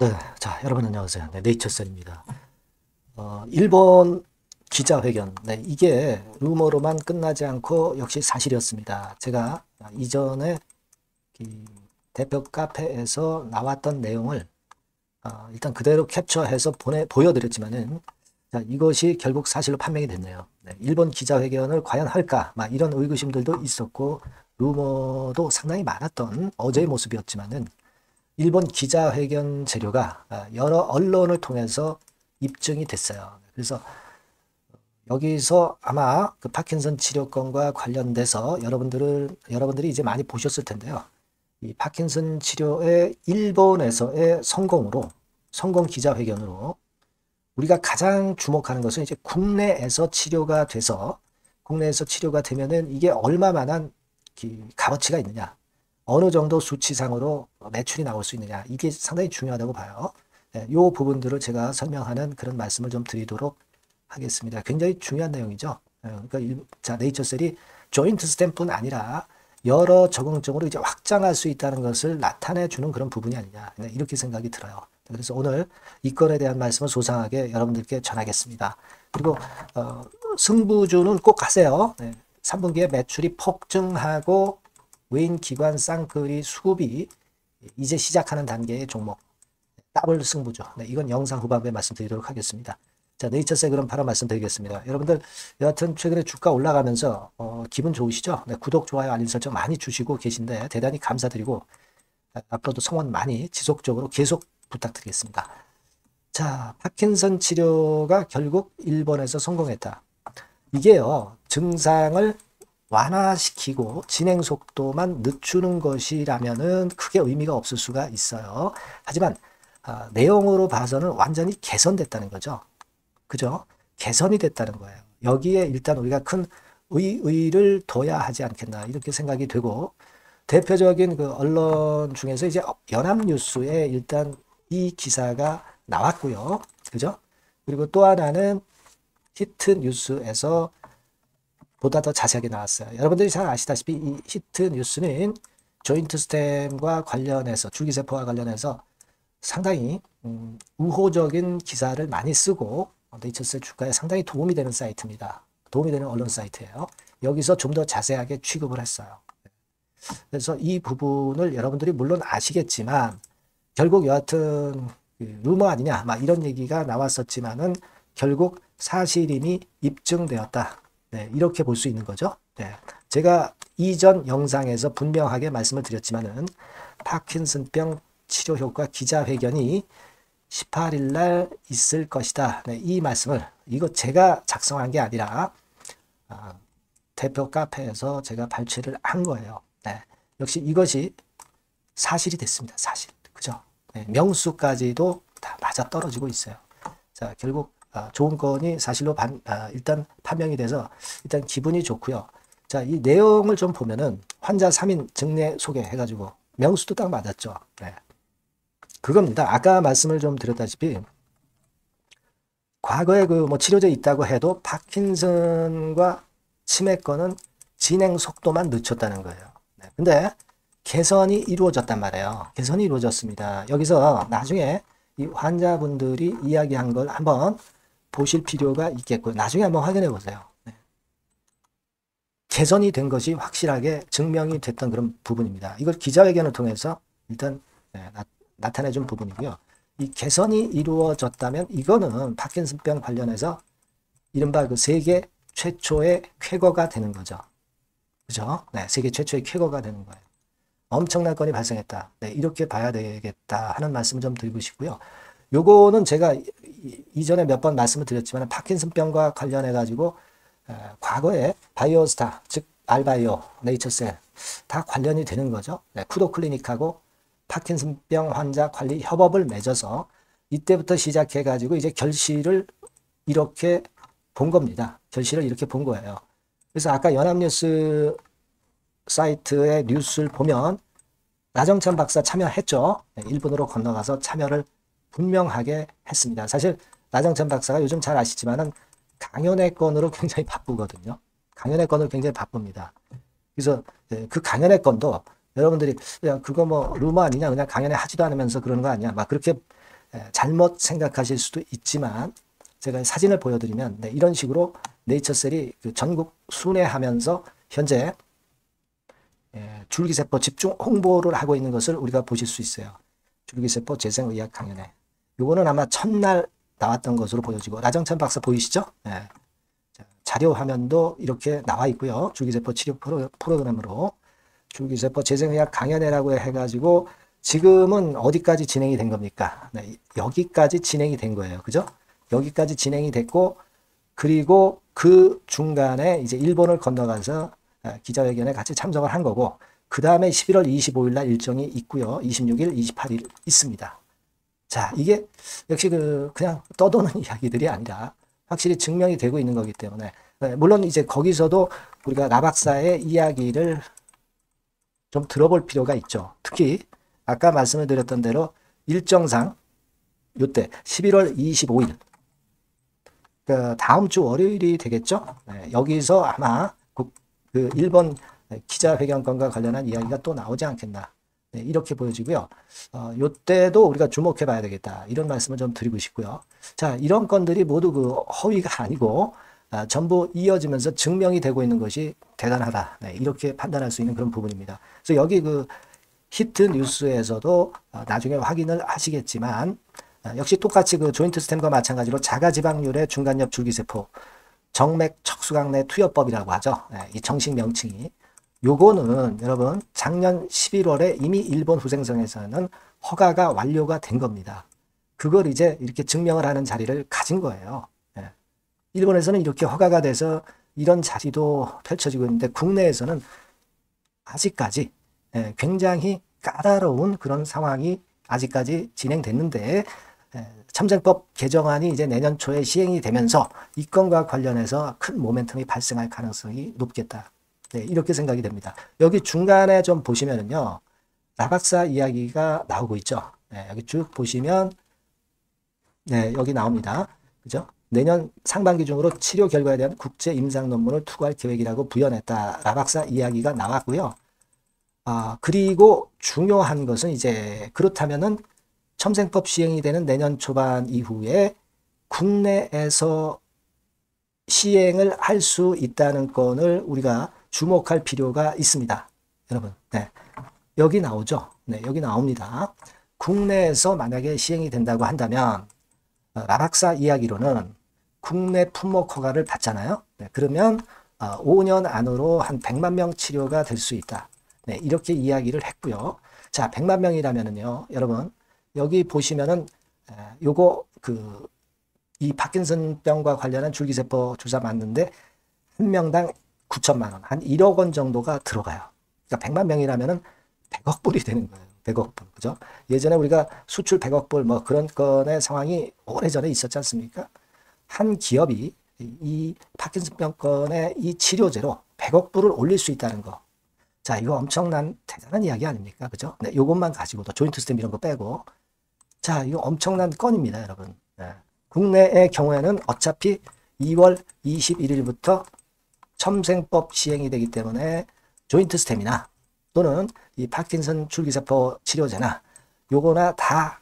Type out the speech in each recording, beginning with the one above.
네, 자, 여러분 안녕하세요. 네, 네이처셀입니다. 일본 기자회견, 네, 이게 루머로만 끝나지 않고 역시 사실이었습니다. 제가 이전에 이 대표 카페에서 나왔던 내용을 일단 그대로 캡처해서 보여드렸지만은, 자, 이것이 결국 사실로 판명이 됐네요. 네, 일본 기자회견을 과연 할까? 막 이런 의구심들도 있었고, 루머도 상당히 많았던 어제의 모습이었지만은, 일본 기자회견 재료가 여러 언론을 통해서 입증이 됐어요. 그래서 여기서 아마 그 파킨슨 치료건과 관련돼서 여러분들이 이제 많이 보셨을 텐데요. 이 파킨슨 치료의 일본에서의 성공 기자회견으로 우리가 가장 주목하는 것은 이제 국내에서 치료가 되면은 이게 얼마만한 값어치가 있느냐. 어느 정도 수치상으로 매출이 나올 수 있느냐. 이게 상당히 중요하다고 봐요. 이 부분들을 제가 설명하는 그런 말씀을 좀 드리도록 하겠습니다. 굉장히 중요한 내용이죠. 그러니까 자, 네이처셀이 조인트 스탬뿐 아니라 여러 적응적으로 이제 확장할 수 있다는 것을 나타내 주는 그런 부분이 아니냐. 이렇게 생각이 들어요. 그래서 오늘 이 건에 대한 말씀을 소상하게 여러분들께 전하겠습니다. 그리고 승부주는 꼭 하세요. 3분기에 매출이 폭증하고 외인 기관 쌍끌이 수급이 이제 시작하는 단계의 종목 더블 승부죠. 네, 이건 영상 후반부에 말씀드리도록 하겠습니다. 자, 네이처셀 그럼 바로 말씀드리겠습니다. 여러분들 여하튼 최근에 주가 올라가면서 기분 좋으시죠? 네, 구독, 좋아요, 알림 설정 많이 주시고 계신데 대단히 감사드리고 앞으로도 성원 많이 지속적으로 계속 부탁드리겠습니다. 자, 파킨슨 치료가 결국 일본에서 성공했다. 이게요, 증상을 완화시키고 진행 속도만 늦추는 것이라면은 크게 의미가 없을 수가 있어요. 하지만 내용으로 봐서는 완전히 개선됐다는 거죠. 그죠? 개선이 됐다는 거예요. 여기에 일단 우리가 큰 의의를 둬야 하지 않겠나 이렇게 생각이 되고, 대표적인 그 언론 중에서 이제 연합뉴스에 일단 이 기사가 나왔고요. 그죠? 그리고 또 하나는 히트뉴스에서 보다 더 자세하게 나왔어요. 여러분들이 잘 아시다시피 이 히트뉴스는 조인트 스템과 관련해서 줄기세포와 관련해서 상당히 우호적인 기사를 많이 쓰고 네이처셀 주가에 상당히 도움이 되는 사이트입니다. 도움이 되는 언론 사이트예요. 여기서 좀 더 자세하게 취급을 했어요. 그래서 이 부분을 여러분들이 물론 아시겠지만 결국 여하튼 루머 아니냐 막 이런 얘기가 나왔었지만은 결국 사실임이 입증되었다. 네, 이렇게 볼 수 있는 거죠. 네, 제가 이전 영상에서 분명하게 말씀을 드렸지만은 파킨슨병 치료 효과 기자회견이 18일 날 있을 것이다. 네, 이 말씀을 이거 제가 작성한 게 아니라 대표 카페에서 제가 발췌를 한 거예요. 네, 역시 이것이 사실이 됐습니다. 사실. 그죠? 네, 명수까지도 다 맞아 떨어지고 있어요. 자, 결국 좋은 건이 사실로 일단 판명이 돼서 일단 기분이 좋고요. 자, 이 내용을 좀 보면은 환자 3인 증례 소개해가지고 명수도 딱 맞았죠. 네. 그겁니다. 아까 말씀을 좀 드렸다시피 과거에 그 뭐 치료제 있다고 해도 파킨슨과 치매권은 진행 속도만 늦췄다는 거예요. 네. 근데 개선이 이루어졌단 말이에요. 개선이 이루어졌습니다. 여기서 나중에 이 환자분들이 이야기한 걸 한번 보실 필요가 있겠고요. 나중에 한번 확인해 보세요. 네. 개선이 된 것이 확실하게 증명이 됐던 그런 부분입니다. 이걸 기자회견을 통해서 일단 나타내 준 부분이고요. 이 개선이 이루어졌다면 이거는 파킨슨병 관련해서 이른바 그 세계 최초의 쾌거가 되는 거죠. 그죠? 네, 세계 최초의 쾌거가 되는 거예요. 엄청난 건이 발생했다. 네, 이렇게 봐야 되겠다 하는 말씀을 좀 드리고 싶고요. 요거는 제가 이전에 몇 번 말씀을 드렸지만 파킨슨병과 관련해 가지고 과거에 바이오스타 즉 알바이오, 네이처셀 다 관련이 되는 거죠. 네, 쿠도 클리닉하고 파킨슨병 환자 관리 협업을 맺어서 이때부터 시작해 가지고 이제 결실을 이렇게 본 겁니다. 결실을 이렇게 본 거예요. 그래서 아까 연합뉴스 사이트의 뉴스를 보면 나정찬 박사 참여했죠. 네, 일본으로 건너가서 참여를 분명하게 했습니다. 사실 나정찬 박사가 요즘 잘 아시지만은 강연의 건으로 굉장히 바쁘거든요. 강연의 건으로 굉장히 바쁩니다. 그래서 그 강연의 건도 여러분들이 야 그거 뭐 루머 아니냐 그냥 강연에 하지도 않으면서 그러는 거 아니야 막 그렇게 잘못 생각하실 수도 있지만 제가 사진을 보여드리면 네, 이런 식으로 네이처셀이 그 전국 순회하면서 현재 줄기세포 집중 홍보를 하고 있는 것을 우리가 보실 수 있어요. 줄기세포 재생의학 강연회. 요거는 아마 첫날 나왔던 것으로 보여지고 라정찬 박사 보이시죠? 네. 자료 화면도 이렇게 나와 있고요. 줄기세포 치료 프로그램으로 줄기세포 재생의학 강연회라고 해가지고 지금은 어디까지 진행이 된 겁니까? 네, 여기까지 진행이 된 거예요. 그죠? 여기까지 진행이 됐고 그리고 그 중간에 이제 일본을 건너가서 기자회견에 같이 참석을 한 거고 그 다음에 11월 25일 날 일정이 있고요. 26일, 28일 있습니다. 자, 이게 역시 그냥 떠도는 이야기들이 아니라 확실히 증명이 되고 있는 거기 때문에 물론 이제 거기서도 우리가 나 박사의 이야기를 좀 들어볼 필요가 있죠. 특히 아까 말씀을 드렸던 대로 일정상 요때 11월 25일 그 다음 주 월요일이 되겠죠. 여기서 아마 그 일본 기자회견권과 관련한 이야기가 또 나오지 않겠나 이렇게 보여지고요. 요때도 우리가 주목해 봐야 되겠다 이런 말씀을 좀 드리고 싶고요. 자, 이런 건들이 모두 그 허위가 아니고 전부 이어지면서 증명이 되고 있는 것이 대단하다 이렇게 판단할 수 있는 그런 부분입니다. 그래서 여기 그 히트 뉴스에서도 나중에 확인을 하시겠지만 역시 똑같이 그 조인트 스템과 마찬가지로 자가지방률의 중간엽 줄기세포 정맥 척수강 내 투여법이라고 하죠. 이 정식 명칭이. 요거는 여러분 작년 11월에 이미 일본 후생성에서는 허가가 완료가 된 겁니다. 그걸 이제 이렇게 증명을 하는 자리를 가진 거예요. 일본에서는 이렇게 허가가 돼서 이런 자리도 펼쳐지고 있는데 국내에서는 아직까지 굉장히 까다로운 그런 상황이 아직까지 진행됐는데 첨생법 개정안이 이제 내년 초에 시행이 되면서 이 건과 관련해서 큰 모멘텀이 발생할 가능성이 높겠다. 이렇게 생각이 됩니다. 여기 중간에 좀 보시면은요, 나 박사 이야기가 나오고 있죠. 여기 쭉 보시면, 여기 나옵니다. 그죠? 내년 상반기 중으로 치료 결과에 대한 국제 임상 논문을 투고할 계획이라고 부연했다. 나 박사 이야기가 나왔고요. 그리고 중요한 것은 이제 그렇다면은 첨생법 시행이 되는 내년 초반 이후에 국내에서 시행을 할 수 있다는 건을 우리가 주목할 필요가 있습니다. 여러분, 여기 나오죠? 여기 나옵니다. 국내에서 만약에 시행이 된다고 한다면 나 박사 이야기로는 국내 품목 허가를 받잖아요. 그러면 5년 안으로 한 100만 명 치료가 될 수 있다. 이렇게 이야기를 했고요. 자, 100만 명이라면은요, 여러분, 여기 보시면은, 요거, 이 파킨슨병과 관련한 줄기세포 주사 맞는데, 한 명당 9천만 원, 한 1억 원 정도가 들어가요. 그러니까 100만 명이라면은 100억 불이 되는 거예요. 100억 불. 그죠? 예전에 우리가 수출 100억 불, 뭐 그런 건의 상황이 오래전에 있었지 않습니까? 한 기업이 이 파킨슨병 건의 이 치료제로 100억 불을 올릴 수 있다는 거. 자, 이거 엄청난 대단한 이야기 아닙니까? 그죠? 요것만 가지고도 조인트 스템 이런 거 빼고. 자, 이거 엄청난 건입니다, 여러분. 국내의 경우에는 어차피 2월 21일부터 첨생법 시행이 되기 때문에 조인트 스템이나 또는 이 파킨슨 줄기세포 치료제나 요거나 다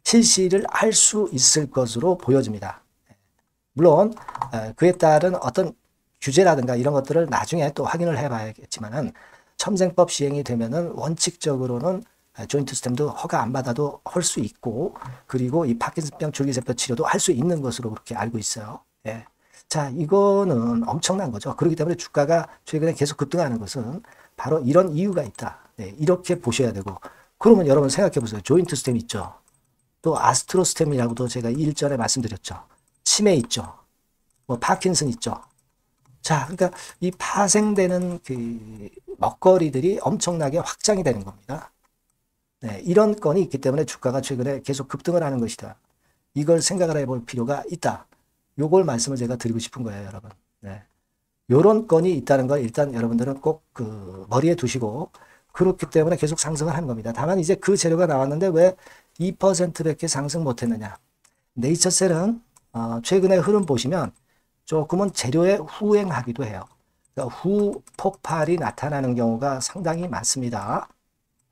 실시를 할 수 있을 것으로 보여집니다. 물론 그에 따른 어떤 규제라든가 이런 것들을 나중에 또 확인을 해봐야겠지만은 첨생법 시행이 되면은 원칙적으로는 조인트 스템도 허가 안 받아도 할 수 있고 그리고 이 파킨슨병 줄기세포 치료도 할 수 있는 것으로 그렇게 알고 있어요. 자, 이거는 엄청난 거죠. 그렇기 때문에 주가가 최근에 계속 급등하는 것은 바로 이런 이유가 있다. 이렇게 보셔야 되고 그러면 여러분 생각해 보세요. 조인트 스템 있죠. 또 아스트로 스템이라고도 제가 일전에 말씀드렸죠. 치매 있죠. 뭐 파킨슨 있죠. 자, 그러니까 이 파생되는 그 먹거리들이 엄청나게 확장이 되는 겁니다. 이런 건이 있기 때문에 주가가 최근에 계속 급등을 하는 것이다. 이걸 생각을 해볼 필요가 있다. 요걸 말씀을 제가 드리고 싶은 거예요, 여러분. 요런 건이 있다는 걸 일단 여러분들은 꼭 그 머리에 두시고 그렇기 때문에 계속 상승을 하는 겁니다. 다만 이제 그 재료가 나왔는데 왜 2%밖에 상승 못했느냐. 네이처셀은 최근에 흐름 보시면 조금은 재료에 후행하기도 해요. 그러니까 후폭발이 나타나는 경우가 상당히 많습니다.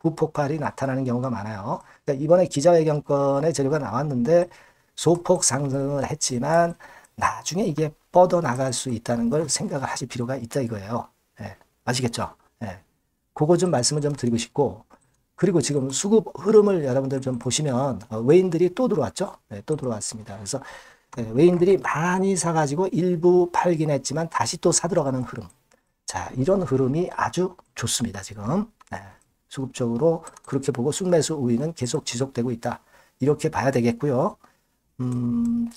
부폭발이 나타나는 경우가 많아요. 그러니까 이번에 기자회견권의 재료가 나왔는데 소폭 상승을 했지만 나중에 이게 뻗어나갈 수 있다는 걸 생각을 하실 필요가 있다 이거예요. 예, 아시겠죠? 예, 그거 좀 말씀을 좀 드리고 싶고, 그리고 지금 수급 흐름을 여러분들 좀 보시면 외인들이 또 들어왔죠? 네, 또 들어왔습니다. 그래서 외인들이 많이 사가지고 일부 팔긴 했지만 다시 또 사들어가는 흐름. 자, 이런 흐름이 아주 좋습니다. 지금 수급적으로 그렇게 보고 순매수 우위는 계속 지속되고 있다. 이렇게 봐야 되겠고요.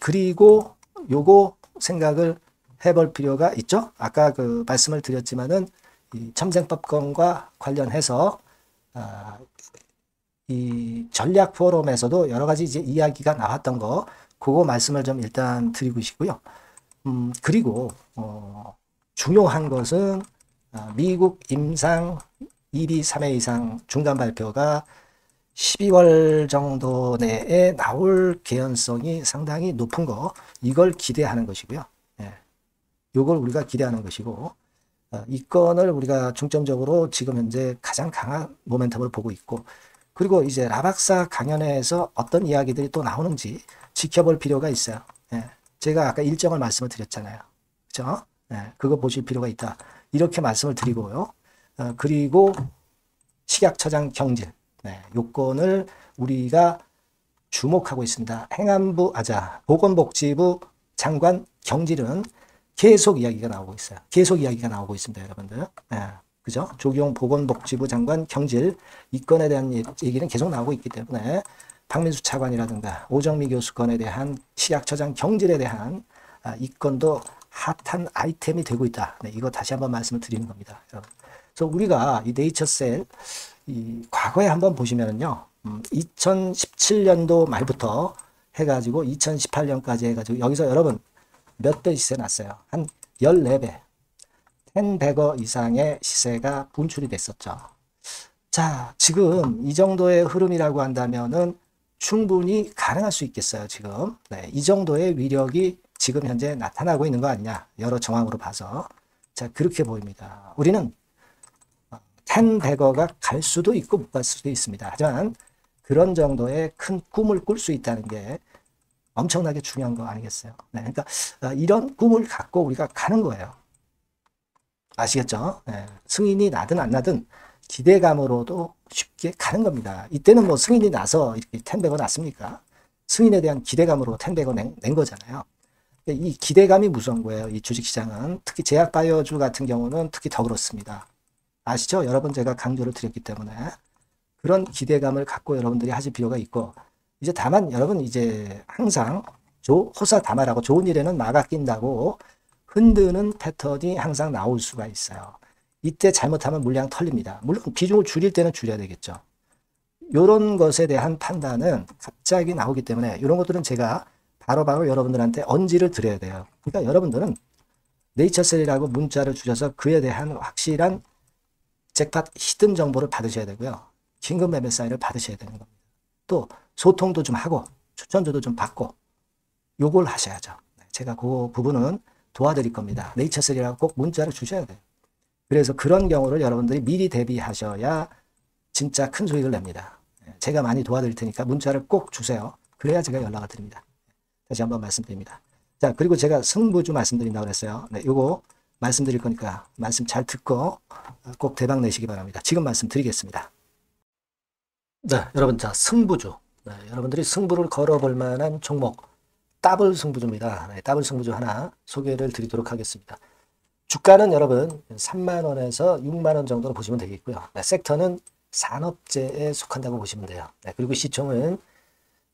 그리고 요거 생각을 해볼 필요가 있죠. 아까 그 말씀을 드렸지만은 이 첨생법권과 관련해서 이 전략 포럼에서도 여러 가지 이제 이야기가 나왔던 거, 그거 말씀을 좀 일단 드리고 싶고요. 그리고 중요한 것은 미국 임상 2비 3회 이상 중간 발표가 12월 정도 내에 나올 개연성이 상당히 높은 거, 이걸 기대하는 것이고요. 예, 이걸 우리가 기대하는 것이고, 이 건을 우리가 중점적으로 지금 현재 가장 강한 모멘텀을 보고 있고, 그리고 이제 라박사 강연회에서 어떤 이야기들이 또 나오는지 지켜볼 필요가 있어요. 예, 제가 아까 일정을 말씀을 드렸잖아요. 그죠? 예, 그거 보실 필요가 있다. 이렇게 말씀을 드리고요. 그리고 식약처장 경질, 요건을 우리가 주목하고 있습니다. 보건복지부 장관 경질은 계속 이야기가 나오고 있어요. 계속 이야기가 나오고 있습니다, 여러분들. 그죠? 조경 보건복지부 장관 경질, 이 건에 대한 얘기는 계속 나오고 있기 때문에 박민수 차관이라든가 오정미 교수 건에 대한 식약처장 경질에 대한 이 건도 핫한 아이템이 되고 있다. 이거 다시 한번 말씀을 드리는 겁니다, 여러분. 그래서 우리가 이 네이처셀 이 과거에 한번 보시면은요, 2017년도 말부터 해가지고 2018년까지 해가지고 여기서 여러분 몇 배 시세 났어요? 한 14배, 1,100억 이상의 시세가 분출이 됐었죠. 자, 지금 이 정도의 흐름이라고 한다면은 충분히 가능할 수 있겠어요, 지금. 이 정도의 위력이 지금 현재 나타나고 있는 거 아니냐, 여러 정황으로 봐서. 자, 그렇게 보입니다. 우리는 1,100억가 갈 수도 있고 못 갈 수도 있습니다. 하지만 그런 정도의 큰 꿈을 꿀 수 있다는 게 엄청나게 중요한 거 아니겠어요? 그러니까 이런 꿈을 갖고 우리가 가는 거예요. 아시겠죠? 승인이 나든 안 나든 기대감으로도 쉽게 가는 겁니다. 이때는 뭐 승인이 나서 이렇게 1,100억 났습니까? 승인에 대한 기대감으로 1,100억 낸 거잖아요. 이 기대감이 무서운 거예요. 이 주식시장은. 특히 제약바이오주 같은 경우는 특히 더 그렇습니다. 아시죠? 여러분 제가 강조를 드렸기 때문에 그런 기대감을 갖고 여러분들이 하실 필요가 있고, 이제 다만 여러분 이제 항상 호사다마라고 좋은 일에는 마가 낀다고 흔드는 패턴이 항상 나올 수가 있어요. 이때 잘못하면 물량 털립니다. 물론 비중을 줄일 때는 줄여야 되겠죠. 이런 것에 대한 판단은 갑자기 나오기 때문에 이런 것들은 제가 바로바로 여러분들한테 언지를 드려야 돼요. 그러니까 여러분들은 네이처셀이라고 문자를 주셔서 그에 대한 확실한 잭팟 히든 정보를 받으셔야 되고요. 긴급 매매 사인을 받으셔야 되는 겁니다. 또 소통도 좀 하고 추천주도 좀 받고 요걸 하셔야죠. 제가 그 부분은 도와드릴 겁니다. 네이처셀이라고 꼭 문자를 주셔야 돼요. 그래서 그런 경우를 여러분들이 미리 대비하셔야 진짜 큰 수익을 냅니다. 제가 많이 도와드릴 테니까 문자를 꼭 주세요. 그래야 제가 연락을 드립니다. 다시 한번 말씀드립니다. 자, 그리고 제가 승부주 말씀드린다고 그랬어요. 요거 말씀드릴 거니까 말씀 잘 듣고 꼭 대박 내시기 바랍니다. 지금 말씀드리겠습니다. 네, 여러분, 자, 승부주. 여러분들이 승부를 걸어볼 만한 종목, 더블 승부주입니다. 더블 승부주 하나 소개를 드리도록 하겠습니다. 주가는 여러분 3만원에서 6만원 정도로 보시면 되겠고요. 섹터는 산업재에 속한다고 보시면 돼요. 그리고 시총은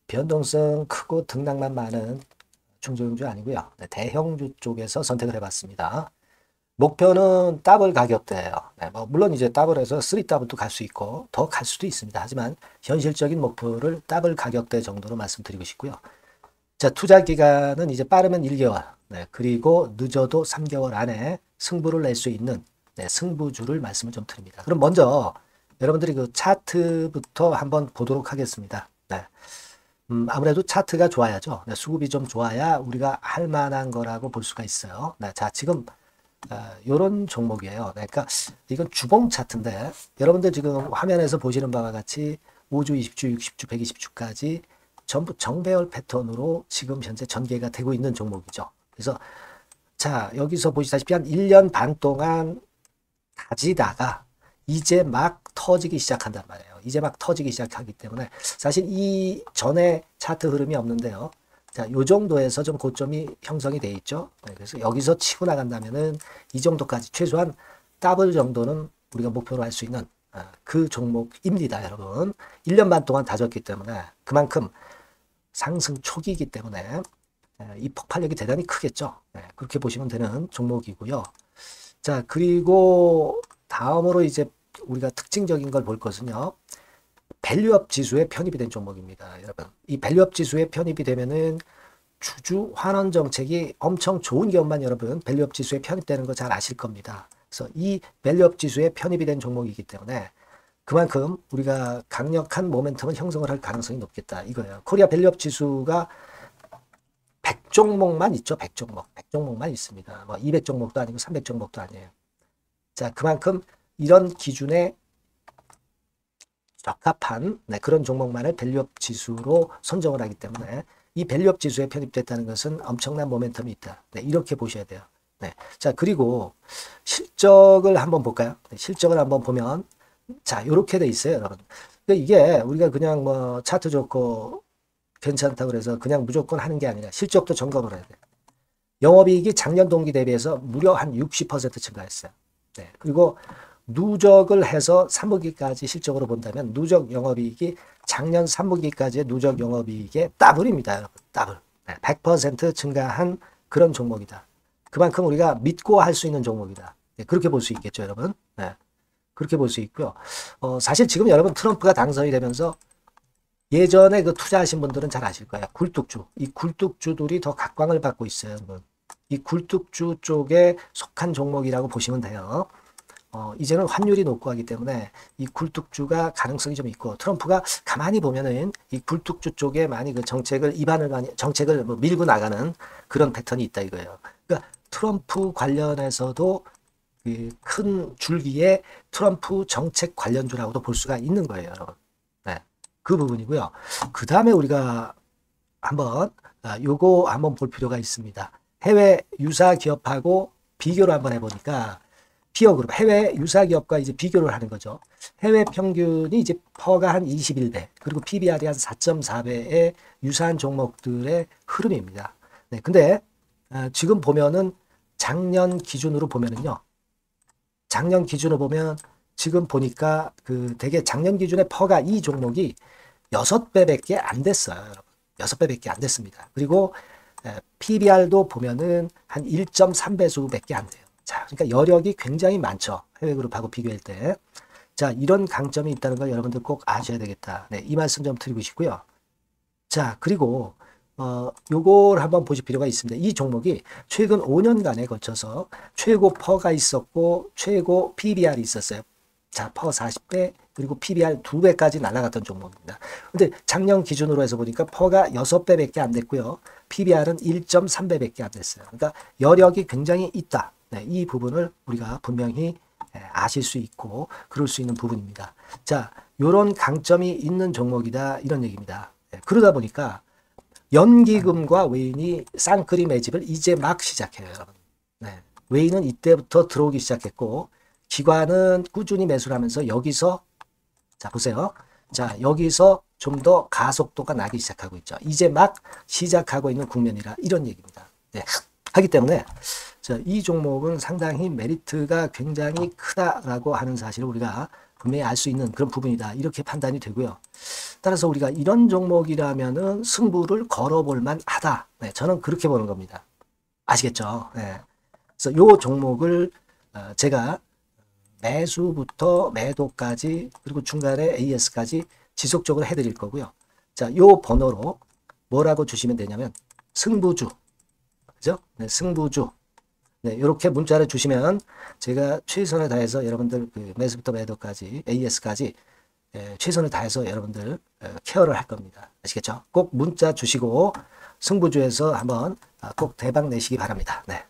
변동성 크고 등락만 많은 중소형주 아니고요. 대형주 쪽에서 선택을 해봤습니다. 목표는 더블 가격대예요. 뭐 물론 이제 더블에서 3더블도 갈 수 있고 더 갈 수도 있습니다. 하지만 현실적인 목표를 더블 가격대 정도로 말씀드리고 싶고요. 자, 투자 기간은 이제 빠르면 1개월, 그리고 늦어도 3개월 안에 승부를 낼 수 있는 승부주를 말씀을 좀 드립니다. 그럼 먼저 여러분들이 그 차트부터 한번 보도록 하겠습니다. 아무래도 차트가 좋아야죠. 수급이 좀 좋아야 우리가 할 만한 거라고 볼 수가 있어요. 자, 지금 요런 종목이에요. 그러니까 이건 주봉 차트인데 여러분들 지금 화면에서 보시는 바와 같이 5주, 20주, 60주, 120주까지 전부 정배열 패턴으로 지금 현재 전개가 되고 있는 종목이죠. 그래서 자, 여기서 보시다시피 한 1년 반 동안 다지다가 이제 막 터지기 시작한단 말이에요. 이제 막 터지기 시작하기 때문에 사실 이 전에 차트 흐름이 없는데요. 자, 요 정도에서 좀 고점이 형성이 돼 있죠. 네, 그래서 여기서 치고 나간다면은 이 정도까지 최소한 더블 정도는 우리가 목표로 할 수 있는 그 종목입니다, 여러분. 1년 반 동안 다졌기 때문에 그만큼 상승 초기이기 때문에 이 폭발력이 대단히 크겠죠. 네, 그렇게 보시면 되는 종목이고요. 자, 그리고 다음으로 이제 우리가 특징적인 걸 볼 것은요. 밸류업 지수에 편입이 된 종목입니다, 여러분. 이 밸류업 지수에 편입이 되면은 주주 환원 정책이 엄청 좋은 기업만 여러분 밸류업 지수에 편입되는 거 잘 아실 겁니다. 그래서 이 밸류업 지수에 편입이 된 종목이기 때문에 그만큼 우리가 강력한 모멘텀을 형성을 할 가능성이 높겠다 이거예요. 코리아 밸류업 지수가 100종목만 있죠. 100종목. 100종목만 있습니다. 뭐 200종목도 아니고 300종목도 아니에요. 자, 그만큼 이런 기준에 적합한 그런 종목만을 밸류업 지수로 선정을 하기 때문에 이 밸류업 지수에 편입됐다는 것은 엄청난 모멘텀이 있다. 네, 이렇게 보셔야 돼요. 네. 자, 그리고 실적을 한번 볼까요? 네, 실적을 한번 보면 자, 이렇게 돼 있어요, 여러분. 근데 이게 우리가 그냥 뭐 차트 좋고 괜찮다고 그래서 그냥 무조건 하는 게 아니라 실적도 점검을 해야 돼요. 영업이익이 작년 동기 대비해서 무려 한 60% 증가했어요. 네. 그리고 누적을 해서 3분기까지 실적으로 본다면 누적 영업이익이 작년 3분기까지의 누적 영업이익의 더블입니다, 여러분. 더블. 네. 100% 증가한 그런 종목이다. 그만큼 우리가 믿고 할 수 있는 종목이다. 네. 그렇게 볼 수 있겠죠, 여러분. 네. 그렇게 볼 수 있고요. 사실 지금 여러분 트럼프가 당선이 되면서 예전에 그 투자하신 분들은 잘 아실 거예요. 굴뚝주. 이 굴뚝주들이 더 각광을 받고 있어요, 여러분. 이 굴뚝주 쪽에 속한 종목이라고 보시면 돼요. 이제는 환율이 높고 하기 때문에 이 굴뚝주가 가능성이 좀 있고 트럼프가 가만히 보면은 이 굴뚝주 쪽에 많이 그 정책을 뭐 밀고 나가는 그런 패턴이 있다 이거예요. 그러니까 트럼프 관련해서도 그 큰 줄기에 트럼프 정책 관련주라고도 볼 수가 있는 거예요, 여러분. 네, 그 부분이고요. 그 다음에 우리가 한번 요거 한번 볼 필요가 있습니다. 해외 유사 기업하고 비교를 한번 해보니까 피어 그룹 해외 유사 기업과 이제 비교를 하는 거죠. 해외 평균이 이제 퍼가 한 21배 그리고 PBR이 한 4.4배의 유사한 종목들의 흐름입니다. 네, 근데 지금 보면은 작년 기준으로 보면은요. 작년 기준으로 보면 지금 보니까 그 되게 작년 기준의 퍼가 이 종목이 6배밖에 안 됐어요, 여러분. 6배밖에 안 됐습니다. 그리고 PBR도 보면은 한 1.3배수밖에 안 돼요. 자, 그러니까 여력이 굉장히 많죠. 해외그룹하고 비교할 때. 자, 이런 강점이 있다는 걸 여러분들 꼭 아셔야 되겠다. 네, 이 말씀 좀 드리고 싶고요. 자, 그리고 요걸 한번 보실 필요가 있습니다. 이 종목이 최근 5년간에 걸쳐서 최고 퍼가 있었고 최고 PBR이 있었어요. 자, 퍼 40배 그리고 PBR 2배까지 날아갔던 종목입니다. 근데 작년 기준으로 해서 보니까 퍼가 6배밖에 안 됐고요. PBR은 1.3배밖에 안 됐어요. 그러니까 여력이 굉장히 있다. 네, 이 부분을 우리가 분명히 아실 수 있고 그럴 수 있는 부분입니다. 자, 요런 강점이 있는 종목이다 이런 얘기입니다. 네, 그러다 보니까 연기금과 외인이 쌍끌이 매집을 이제 막 시작해요, 여러분. 네, 외인은 이때부터 들어오기 시작했고 기관은 꾸준히 매수를 하면서 여기서 자 보세요. 자, 여기서 좀 더 가속도가 나기 시작하고 있죠. 이제 막 시작하고 있는 국면이라 이런 얘기입니다. 네, 하기 때문에 자, 이 종목은 상당히 메리트가 굉장히 크다라고 하는 사실을 우리가 분명히 알 수 있는 그런 부분이다. 이렇게 판단이 되고요. 따라서 우리가 이런 종목이라면은 승부를 걸어볼 만하다. 네, 저는 그렇게 보는 겁니다. 아시겠죠? 네. 그래서 이 종목을 제가 매수부터 매도까지 그리고 중간에 AS까지 지속적으로 해드릴 거고요. 자, 이 번호로 뭐라고 주시면 되냐면 승부주, 그죠? 네, 승부주. 네, 이렇게 문자를 주시면 제가 최선을 다해서 여러분들 그 매수부터 매도까지 AS까지 최선을 다해서 여러분들 케어를 할 겁니다. 아시겠죠? 꼭 문자 주시고 승부주에서 한번 꼭 대박 내시기 바랍니다. 네.